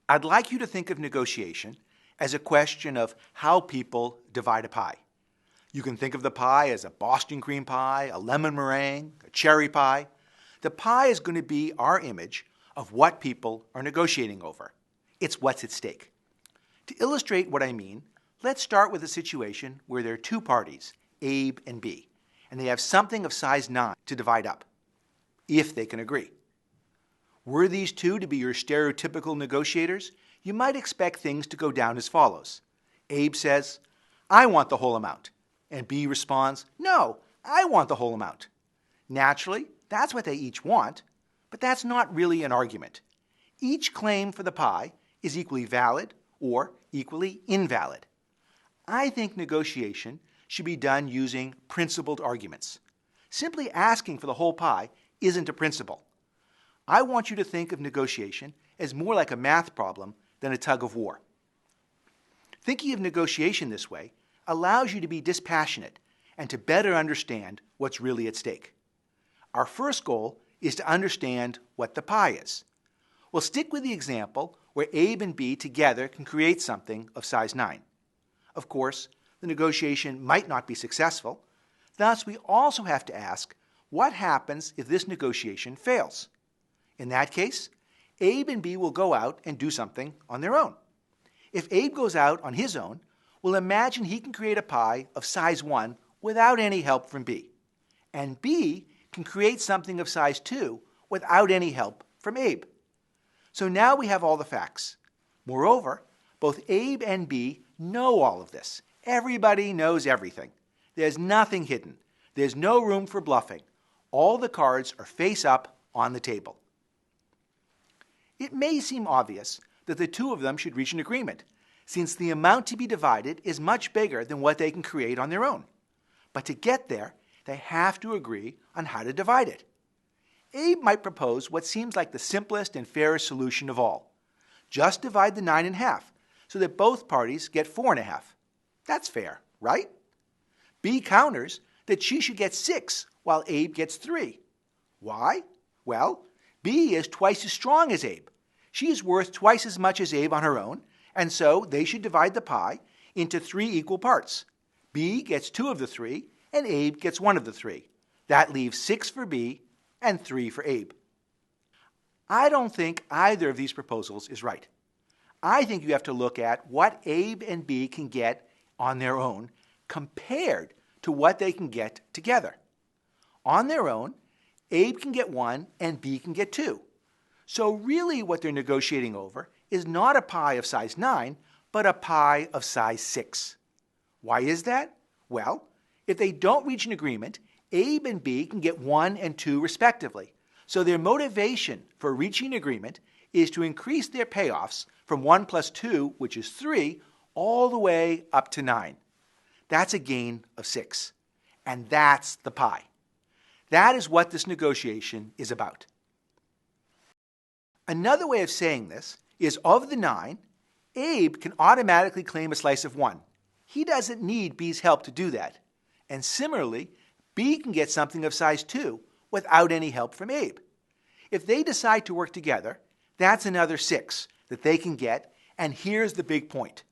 I'd like you to think of negotiation as a question of how people divide a pie. You can think of the pie as a Boston cream pie, a lemon meringue, a cherry pie. The pie is going to be our image of what people are negotiating over. It's what's at stake. To illustrate what I mean, let's start with a situation where there are two parties, Abe and B, and they have something of size 9 to divide up, if they can agree. Were these two to be your stereotypical negotiators, you might expect things to go down as follows. Abe says, "I want the whole amount." And B responds, "No, I want the whole amount." Naturally, that's what they each want, but that's not really an argument. Each claim for the pie is equally valid or equally invalid. I think negotiation should be done using principled arguments. Simply asking for the whole pie isn't a principle. I want you to think of negotiation as more like a math problem than a tug of war. Thinking of negotiation this way allows you to be dispassionate and to better understand what's really at stake. Our first goal is to understand what the pie is. We'll stick with the example where Abe and B together can create something of size 9. Of course, the negotiation might not be successful. Thus, we also have to ask, what happens if this negotiation fails? In that case, Abe and B will go out and do something on their own. If Abe goes out on his own, we'll imagine he can create a pie of size 1 without any help from B. And B can create something of size 2 without any help from Abe. So now we have all the facts. Moreover, both Abe and B know all of this. Everybody knows everything. There's nothing hidden. There's no room for bluffing. All the cards are face up on the table. It may seem obvious that the two of them should reach an agreement, since the amount to be divided is much bigger than what they can create on their own. But to get there, they have to agree on how to divide it. Abe might propose what seems like the simplest and fairest solution of all. Just divide the 9 in half, so that both parties get 4 and a half. That's fair, right? B counters that she should get 6, while Abe gets 3. Why? Well, B is twice as strong as Abe. She is worth twice as much as Abe on her own, and so they should divide the pie into 3 equal parts. B gets 2 of the 3, and Abe gets 1 of the 3. That leaves 6 for B and 3 for Abe. I don't think either of these proposals is right. I think you have to look at what Abe and B can get on their own compared to what they can get together. On their own, Abe can get 1 and B can get 2. So really what they're negotiating over is not a pie of size 9, but a pie of size 6. Why is that? Well, if they don't reach an agreement, Abe and B can get 1 and 2 respectively. So their motivation for reaching agreement is to increase their payoffs from 1 plus 2, which is 3, all the way up to 9. That's a gain of 6. And that's the pie. That is what this negotiation is about. Another way of saying this is of the 9, Abe can automatically claim a slice of 1. He doesn't need B's help to do that. And similarly, B can get something of size 2 without any help from Abe. If they decide to work together, that's another 6 that they can get, and here's the big point.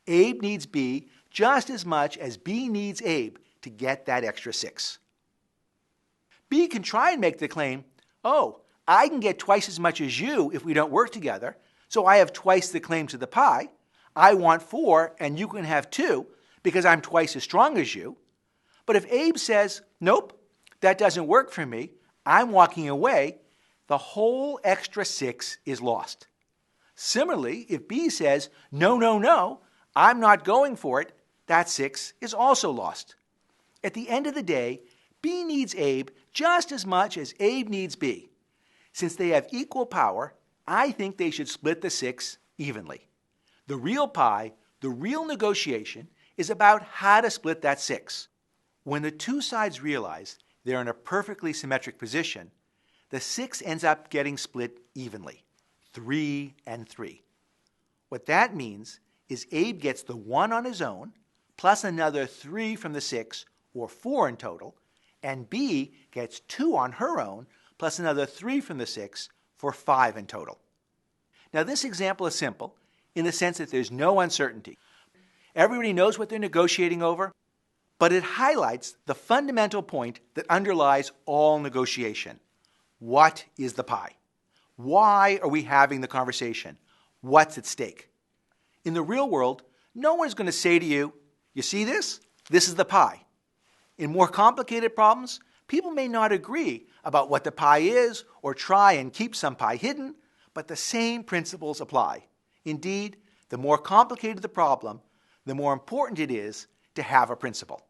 Abe needs B just as much as B needs Abe to get that extra 6. B can try and make the claim, "Oh, I can get twice as much as you if we don't work together, so I have twice the claim to the pie. I want 4 and you can have 2 because I'm twice as strong as you." But if Abe says, "Nope, that doesn't work for me, I'm walking away," the whole extra 6 is lost. Similarly, if B says, "No, no, no, I'm not going for it," that 6 is also lost. At the end of the day, B needs Abe just as much as Abe needs B. Since they have equal power, I think they should split the 6 evenly. The real pie, the real negotiation, is about how to split that 6. When the two sides realize they're in a perfectly symmetric position, the 6 ends up getting split evenly, 3 and 3. What that means is Abe gets the 1 on his own, plus another 3 from the 6, or 4 in total, and B gets 2 on her own, plus another 3 from the 6, for 5 in total. Now, this example is simple in the sense that there's no uncertainty. Everybody knows what they're negotiating over, but it highlights the fundamental point that underlies all negotiation. What is the pie? Why are we having the conversation? What's at stake? In the real world, no one is going to say to you, you see this? This is the pie. In more complicated problems, people may not agree about what the pie is or try and keep some pie hidden, but the same principles apply. Indeed, the more complicated the problem, the more important it is to have a principle.